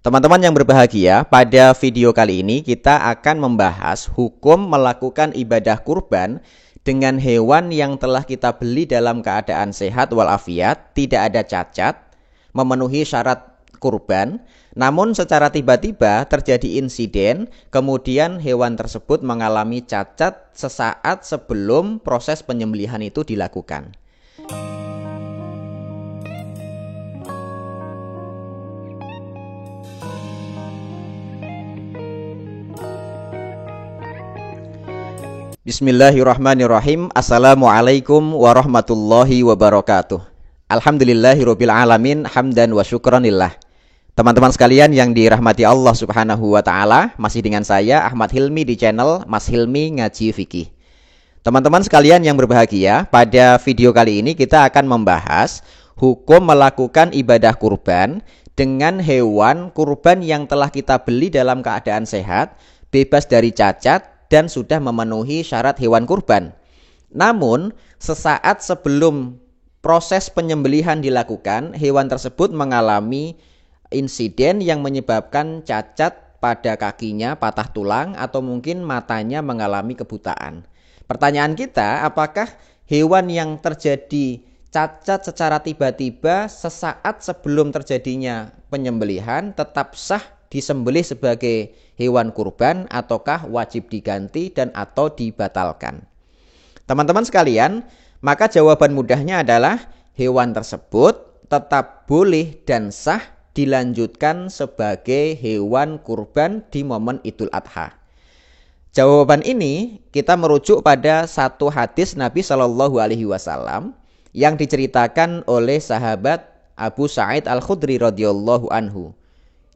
Teman-teman yang berbahagia, pada video kali ini kita akan membahas hukum melakukan ibadah kurban dengan hewan yang telah kita beli dalam keadaan sehat walafiat, tidak ada cacat, memenuhi syarat kurban. Namun secara tiba-tiba terjadi insiden, kemudian hewan tersebut mengalami cacat sesaat sebelum proses penyembelihan itu dilakukan. Bismillahirrahmanirrahim. Assalamualaikum warahmatullahi wabarakatuh. Alhamdulillahirabbil alamin, hamdan wa syukranillah. Teman-teman sekalian yang dirahmati Allah Subhanahu wa taala, masih dengan saya Ahmad Hilmi di channel Mas Hilmi Ngaji Fikih. Teman-teman sekalian yang berbahagia, pada video kali ini kita akan membahas hukum melakukan ibadah kurban dengan hewan kurban yang telah kita beli dalam keadaan sehat, bebas dari cacat, dan sudah memenuhi syarat hewan kurban. Namun, sesaat sebelum proses penyembelihan dilakukan, hewan tersebut mengalami insiden yang menyebabkan cacat pada kakinya, patah tulang, atau mungkin matanya mengalami kebutaan. Pertanyaan kita, apakah hewan yang terjadi cacat secara tiba-tiba sesaat sebelum terjadinya penyembelihan tetap sah disembelih sebagai hewan kurban ataukah wajib diganti dan atau dibatalkan? Teman-teman sekalian, maka jawaban mudahnya adalah hewan tersebut tetap boleh dan sah dilanjutkan sebagai hewan kurban di momen Idul Adha. Jawaban ini kita merujuk pada satu hadis Nabi Shallallahu Alaihi Wasallam yang diceritakan oleh sahabat Abu Sa'id Al-Khudri radhiyallahu anhu,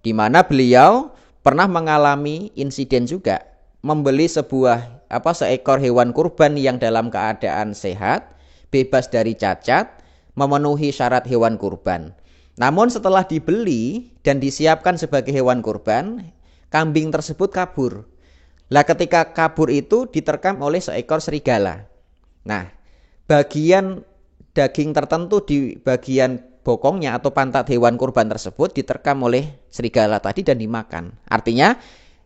di mana beliau pernah mengalami insiden juga membeli seekor hewan kurban yang dalam keadaan sehat, bebas dari cacat, memenuhi syarat hewan kurban. Namun setelah dibeli dan disiapkan sebagai hewan kurban, kambing tersebut kabur. Lah ketika kabur itu diterkam oleh seekor serigala. Nah, bagian daging tertentu di bagian bokongnya atau pantat hewan kurban tersebut diterkam oleh serigala tadi dan dimakan. Artinya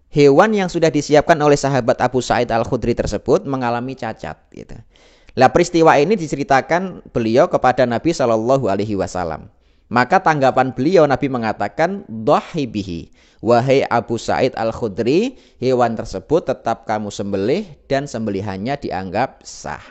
hewan yang sudah disiapkan oleh sahabat Abu Sa'id Al-Khudri tersebut mengalami cacat gitu. Lah peristiwa ini diceritakan beliau kepada Nabi Shallallahu Alaihi Wasallam. Maka tanggapan beliau, Nabi mengatakan, "Dhahi bihi, wahai Abu Sa'id Al-Khudri, hewan tersebut tetap kamu sembelih dan sembelihannya dianggap sah."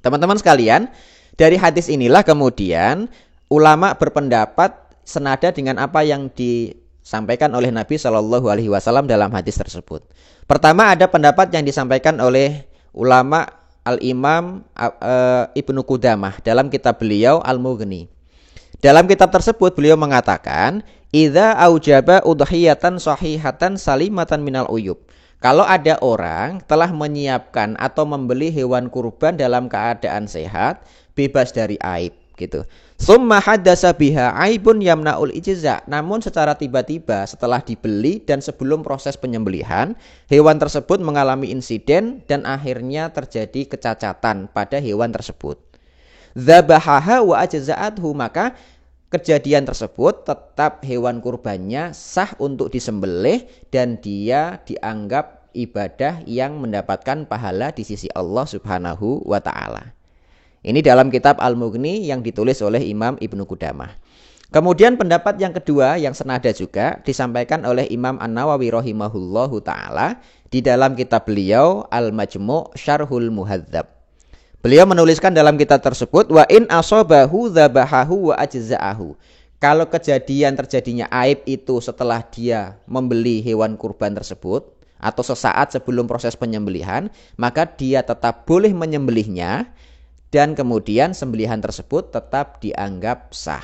Teman-teman sekalian, dari hadis inilah kemudian ulama berpendapat senada dengan apa yang disampaikan oleh Nabi Shallallahu Alaihi Wasallam dalam hadis tersebut. Pertama, ada pendapat yang disampaikan oleh ulama Al-Imam Ibnu Qudamah dalam kitab beliau Al-Mughni. Dalam kitab tersebut beliau mengatakan, "Idza aujaba udhiyatan sahihatan salimatan minal uyub." Kalau ada orang telah menyiapkan atau membeli hewan kurban dalam keadaan sehat, bebas dari aib gitu. Summa haddasa biha aibun yamnaul ijza. Namun secara tiba-tiba setelah dibeli dan sebelum proses penyembelihan, hewan tersebut mengalami insiden dan akhirnya terjadi kecacatan pada hewan tersebut. Dzabahaha wa ajza'athu, maka kejadian tersebut tetap hewan kurbannya sah untuk disembelih dan dia dianggap ibadah yang mendapatkan pahala di sisi Allah Subhanahu wa taala. Ini dalam kitab Al-Mughni yang ditulis oleh Imam Ibnu Qudamah. Kemudian pendapat yang kedua yang senada juga disampaikan oleh Imam An-Nawawi rahimahullahu taala di dalam kitab beliau Al-Majmu' Syarhul Muhadzab. Beliau menuliskan dalam kitab tersebut, wa in asabahu dzabahahu wa ajza'ahu. Kalau kejadian terjadinya aib itu setelah dia membeli hewan kurban tersebut atau sesaat sebelum proses penyembelihan, maka dia tetap boleh menyembelihnya dan kemudian sembelihan tersebut tetap dianggap sah.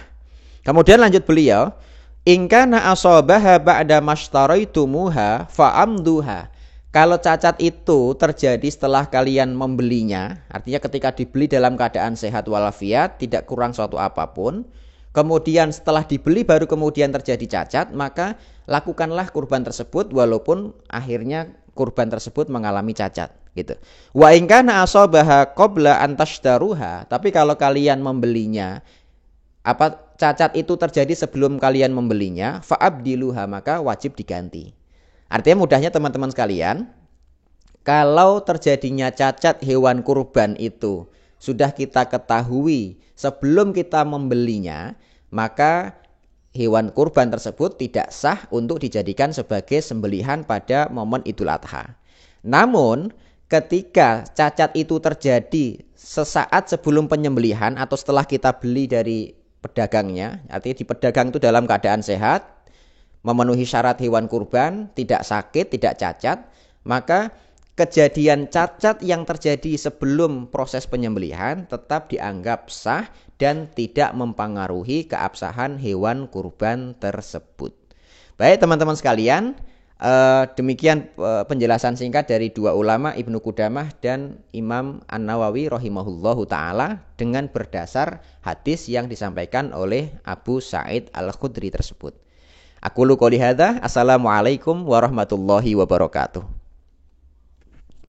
Kemudian lanjut beliau, in kana asabaha ba'da mashtaraitumuha fa'amduha. Kalau cacat itu terjadi setelah kalian membelinya, artinya ketika dibeli dalam keadaan sehat walafiat, tidak kurang suatu apapun, kemudian setelah dibeli baru kemudian terjadi cacat, maka lakukanlah kurban tersebut walaupun akhirnya kurban tersebut mengalami cacat gitu. Wa in kana asabaha qabla an tashtaruha, tapi kalau kalian membelinya Apa cacat itu terjadi sebelum kalian membelinya, fa'abdiluha, maka wajib diganti. Artinya mudahnya teman-teman sekalian, kalau terjadinya cacat hewan kurban itu sudah kita ketahui sebelum kita membelinya, maka hewan kurban tersebut tidak sah untuk dijadikan sebagai sembelihan pada momen Idul Adha. Namun, ketika cacat itu terjadi sesaat sebelum penyembelihan atau setelah kita beli dari pedagangnya, artinya di pedagang itu dalam keadaan sehat, memenuhi syarat hewan kurban, tidak sakit, tidak cacat, maka kejadian cacat yang terjadi sebelum proses penyembelihan tetap dianggap sah dan tidak mempengaruhi keabsahan hewan kurban tersebut. Baik teman-teman sekalian, demikian penjelasan singkat dari dua ulama, Ibnu Qudamah dan Imam An-Nawawi rahimahullahu ta'ala, dengan berdasar hadis yang disampaikan oleh Abu Sa'id Al-Khudri tersebut. Aku qouli hadza, assalamualaikum warahmatullahi wabarakatuh.